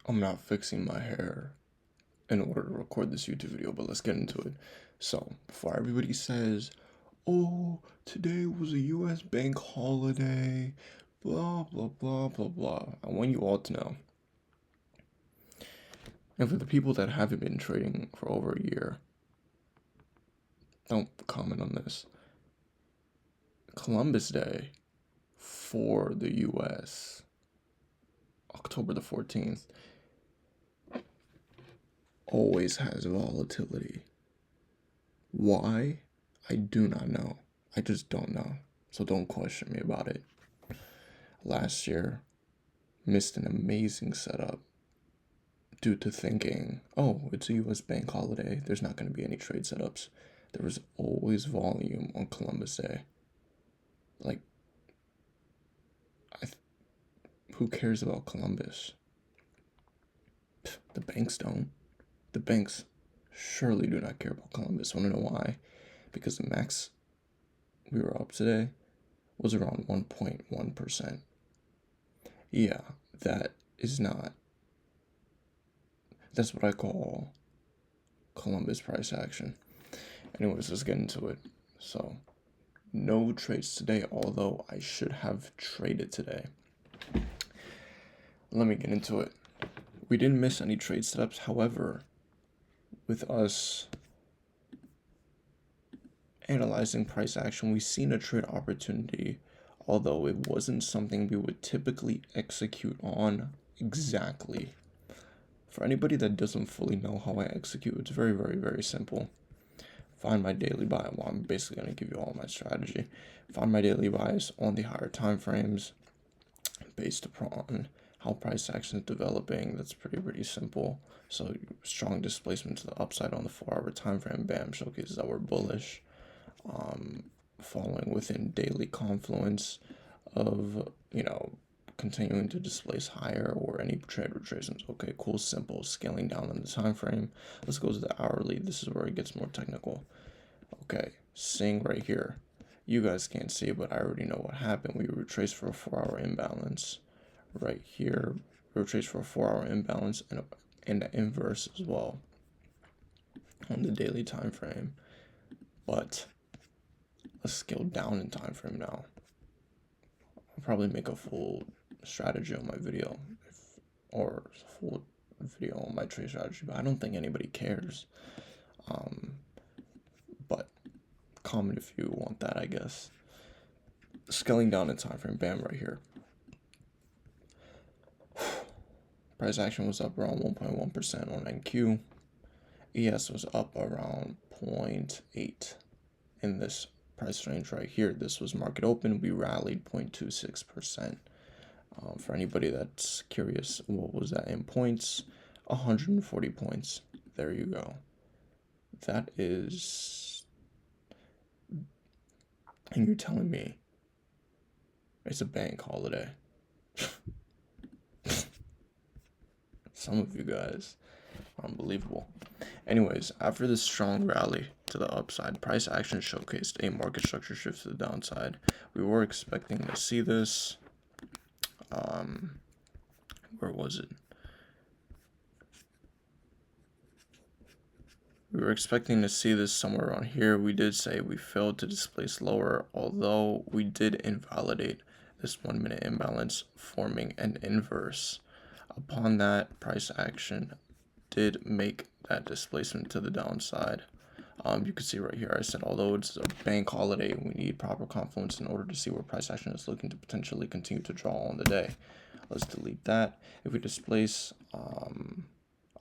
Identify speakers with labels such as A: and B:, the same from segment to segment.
A: I'm not fixing my hair in order to record this YouTube video, but let's get into it. So, before everybody says, oh, today was a US bank holiday, blah, blah, blah, blah, blah, I want you all to know. And for the people that haven't been trading for over a year, don't comment on this. Columbus Day for the US, October the 14th, always has volatility. Why? I do not know. I just don't know. So don't question me about it. Last year, missed an amazing setup due to thinking, oh, it's a US bank holiday. There's not going to be any trade setups. There was always volume on Columbus Day. Like, who cares about Columbus? The banks don't. The banks surely do not care about Columbus. Want to know why? Because the max we were up today was around 1.1%. Yeah, that is not. That's what I call Columbus price action. Anyways, let's get into it. So, no trades today, although I should have traded today. Let me get into it. We didn't miss any trade setups. However, with us analyzing price action, we've seen a trade opportunity, although it wasn't something we would typically execute on exactly. For anybody that doesn't fully know how I execute, it's very, very, very simple. Find my daily buy. Well, I'm basically going to give you all my strategy. Find my daily buys on the higher time frames based upon how price action is developing. That's pretty simple. So strong displacement to the upside on the 4-hour time frame, bam, showcases that we're bullish. Following within daily confluence of, continuing to displace higher or any trade retracements. Okay, cool, simple. Scaling down on the time frame. Let's go to the hourly. This is where it gets more technical. Okay, seeing right here. You guys can't see it, but I already know what happened. We retraced for a 4-hour imbalance. Right here, we retraced for a 4-hour imbalance and the inverse as well on the daily time frame. But let's scale down in time frame now. I'll probably make a full strategy on my video, or full video on my trade strategy, but I don't think anybody cares. But comment if you want that, I guess. Scaling down in time frame, bam, right here. Price action was up around 1.1% on NQ. ES was up around 0.8 in this price range right here. This was market open. We rallied 0.26%. For anybody that's curious, what was that in points? 140 points. There you go. That is, and you're telling me it's a bank holiday. Some of you guys, unbelievable. Anyways, after this strong rally to the upside, price action showcased a market structure shift to the downside. We were expecting to see this. Where was it? We were expecting to see this somewhere around here. We did say we failed to displace lower, although we did invalidate this 1-minute imbalance, forming an inverse. Upon that, price action did make that displacement to the downside. You can see right here, I said, although it's a bank holiday, we need proper confluence in order to see where price action is looking to potentially continue to draw on the day. Let's delete that. If we displace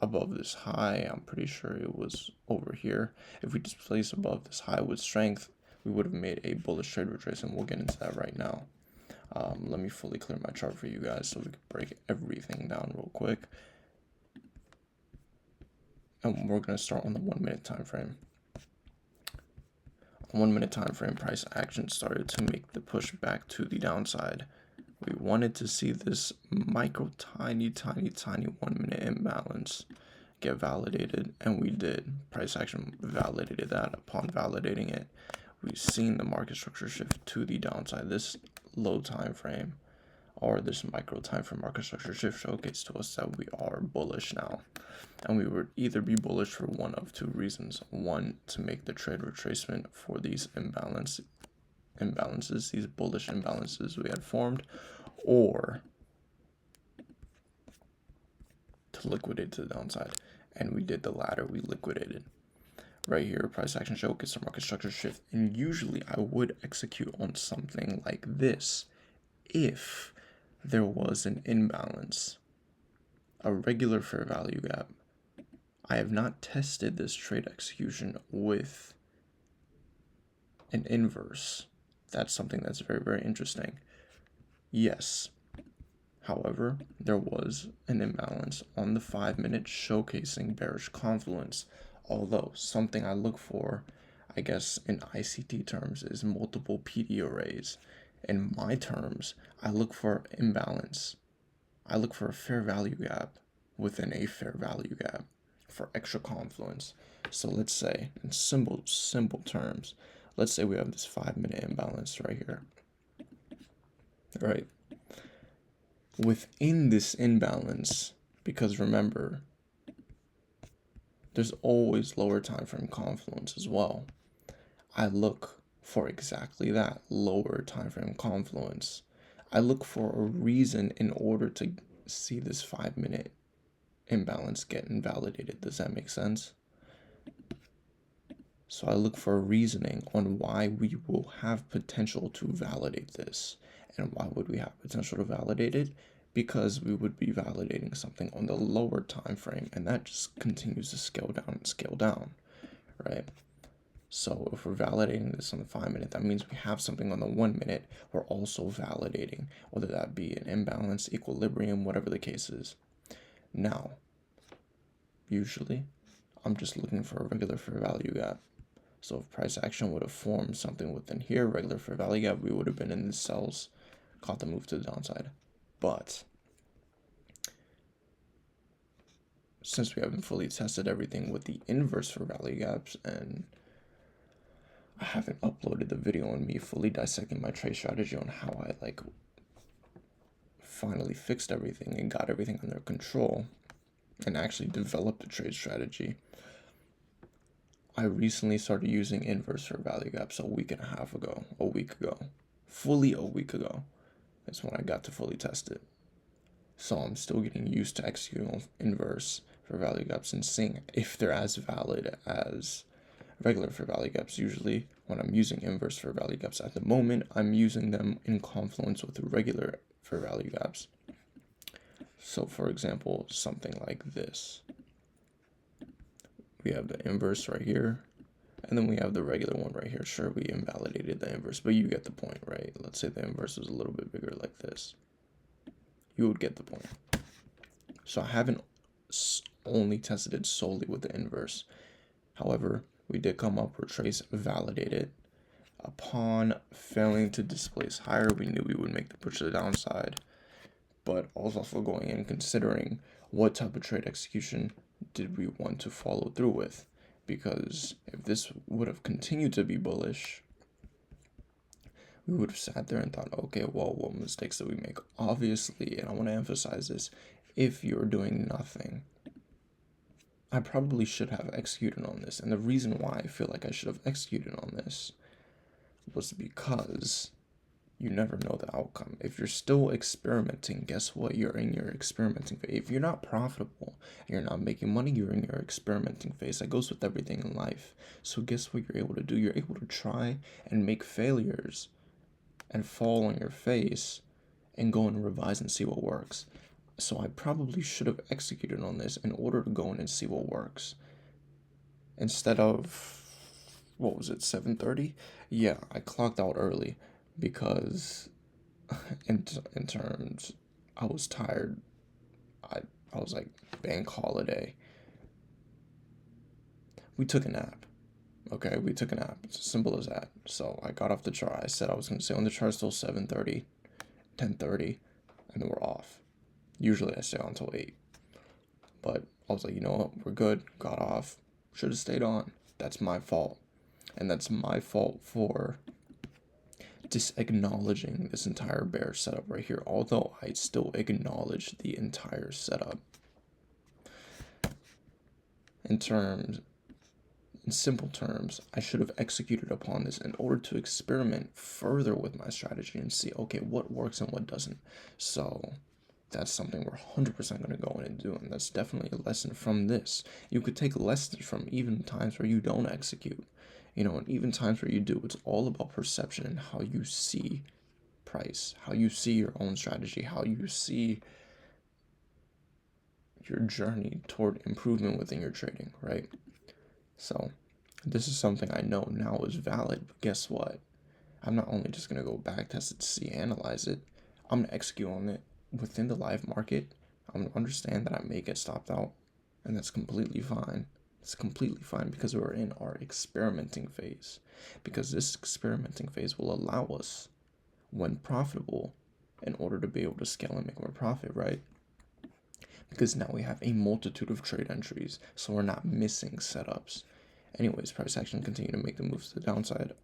A: above this high, I'm pretty sure it was over here. If we displace above this high with strength, we would have made a bullish trade retracement. We'll get into that right now. Let me fully clear my chart for you guys so we can break everything down real quick. And we're going to start on the 1-minute time frame. On 1-minute time frame, price action started to make the push back to the downside. We wanted to see this micro tiny 1-minute imbalance get validated, and we did. Price action validated that. Upon validating it, we've seen the market structure shift to the downside. This low time frame or this micro time frame market structure shift showcase to us that we are bullish now. And we would either be bullish for one of two reasons. One, to make the trade retracement for these imbalances, these bullish imbalances we had formed, or to liquidate to the downside. And we did the latter, we liquidated. Right here, price action showcase or market structure shift. And usually I would execute on something like this if there was an imbalance, a regular fair value gap. I have not tested this trade execution with an inverse. That's something that's very, very interesting. Yes. However, there was an imbalance on the 5-minute showcasing bearish confluence. Although something I look for, I guess in ICT terms, is multiple PD arrays. In my terms, I look for imbalance. I look for a fair value gap within a fair value gap for extra confluence. So let's say, in simple terms, let's say we have this 5-minute imbalance right here. Right? Within this imbalance, because remember, there's always lower time frame confluence as well. I look for exactly that, lower time frame confluence. I look for a reason in order to see this 5-minute imbalance get invalidated. Does that make sense? So I look for a reasoning on why we will have potential to validate this. And why would we have potential to validate it? Because we would be validating something on the lower time frame, and that just continues to scale down, right? So if we're validating this on the 5-minute, that means we have something on the 1-minute we're also validating, whether that be an imbalance, equilibrium, whatever the case is. Now, usually, I'm just looking for a regular fair value gap. So if price action would have formed something within here, regular fair value gap, we would have been in the cells, caught the move to the downside. But since we haven't fully tested everything with the inverse fair value gaps, and I haven't uploaded the video on me fully dissecting my trade strategy on how I finally fixed everything and got everything under control and actually developed a trade strategy, I recently started using inverse fair value gaps a week ago. Fully a week ago. That's when I got to fully test it. So I'm still getting used to executing on inverse fair value gaps and seeing if they're as valid as regular fair value gaps. Usually when I'm using inverse fair value gaps at the moment, I'm using them in confluence with the regular fair value gaps. So for example, something like this. We have the inverse right here, and then we have the regular one right here. Sure, we invalidated the inverse, but you get the point, right? Let's say the inverse was a little bit bigger like this. You would get the point. So I haven't only tested it solely with the inverse. However, we did come up with trace validated. Upon failing to displace higher, we knew we would make the push to the downside. But I was also going in considering what type of trade execution did we want to follow through with. Because if this would have continued to be bullish, we would have sat there and thought, okay, well, what mistakes did we make? Obviously, and I want to emphasize this, if you're doing nothing, I probably should have executed on this. And the reason why I feel like I should have executed on this was because you never know the outcome. If you're still experimenting, guess what? You're in your experimenting phase. If you're not profitable and you're not making money, you're in your experimenting phase. That goes with everything in life. So guess what you're able to do? You're able to try and make failures and fall on your face and go and revise and see what works. So I probably should have executed on this in order to go in and see what works. Instead of, 7:30? Yeah, I clocked out early because in terms, I was tired. I was like, bank holiday. We took a nap. Okay, we took a nap. It's as simple as that. So I got off the chart. I said I was going to stay on the chart till 7:30, 10:30, and then we're off. Usually I stay on until 8. But I was like, you know what? We're good. Got off. Should have stayed on. That's my fault. And that's my fault for just acknowledging this entire bear setup right here, although I still acknowledge the entire setup. In simple terms, I should have executed upon this in order to experiment further with my strategy and see, okay, what works and what doesn't. So that's something we're 100% going to go in and do, and that's definitely a lesson from this. You could take lessons from even times where you don't execute, and even times where you do. It's all about perception and how you see price, how you see your own strategy, how you see your journey toward improvement within your trading, right? So this is something I know now is valid, but guess what? I'm not only just going to go back test it, see, analyze it. I'm going to execute on it within the live market. I'm going to understand that I may get stopped out, and that's completely fine. It's completely fine because we're in our experimenting phase. Because this experimenting phase will allow us, when profitable, in order to be able to scale and make more profit, right? Because now we have a multitude of trade entries, so we're not missing setups. Anyways, price action continue to make the moves to the downside.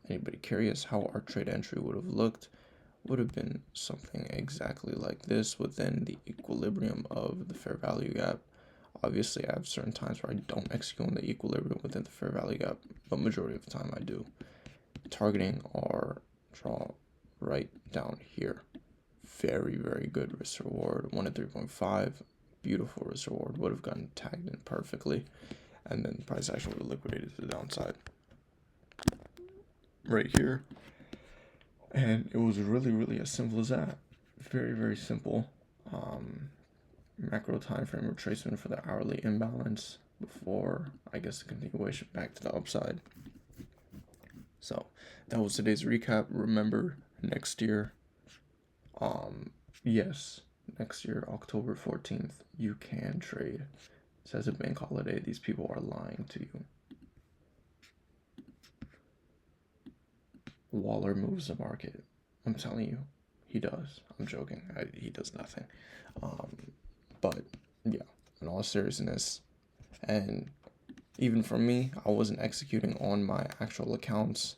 A: Anybody curious how our trade entry would have looked? Would have been something exactly like this within the equilibrium of the fair value gap. Obviously, I have certain times where I don't execute on the equilibrium within the fair value gap, but majority of the time I do. Targeting our draw right down here. Very, very good risk reward. 1 to 3.5. Beautiful risk reward. Would have gotten tagged in perfectly. And then the price action would have liquidated to the downside. Right here. And it was really, really as simple as that. Very, very simple. Macro time frame retracement for the hourly imbalance before, I guess, the continuation back to the upside. So that was today's recap. Remember, next year, yes, next year, October 14th, you can trade. It says a bank holiday. These people are lying to you. Waller moves the market. I'm telling you, he does. I'm joking. He does nothing. But yeah, in all seriousness, and even for me, I wasn't executing on my actual accounts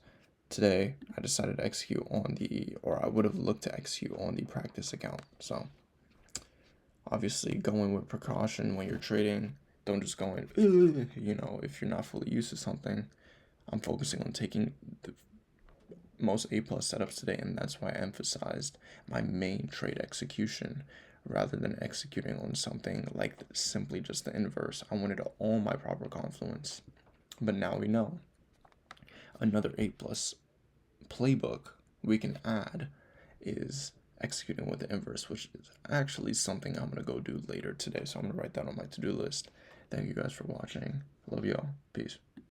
A: today. I decided to execute on or I would have looked to execute on the practice account. So obviously going with precaution when you're trading. Don't just go in, if you're not fully used to something. I'm focusing on taking the most A+ setups today, and that's why I emphasized my main trade execution rather than executing on something like simply just the inverse. I wanted all my proper confluence. But now we know. Another A+ playbook we can add is executing with the inverse, which is actually something I'm going to go do later today. So I'm going to write that on my to-do list. Thank you guys for watching. Love y'all. Peace.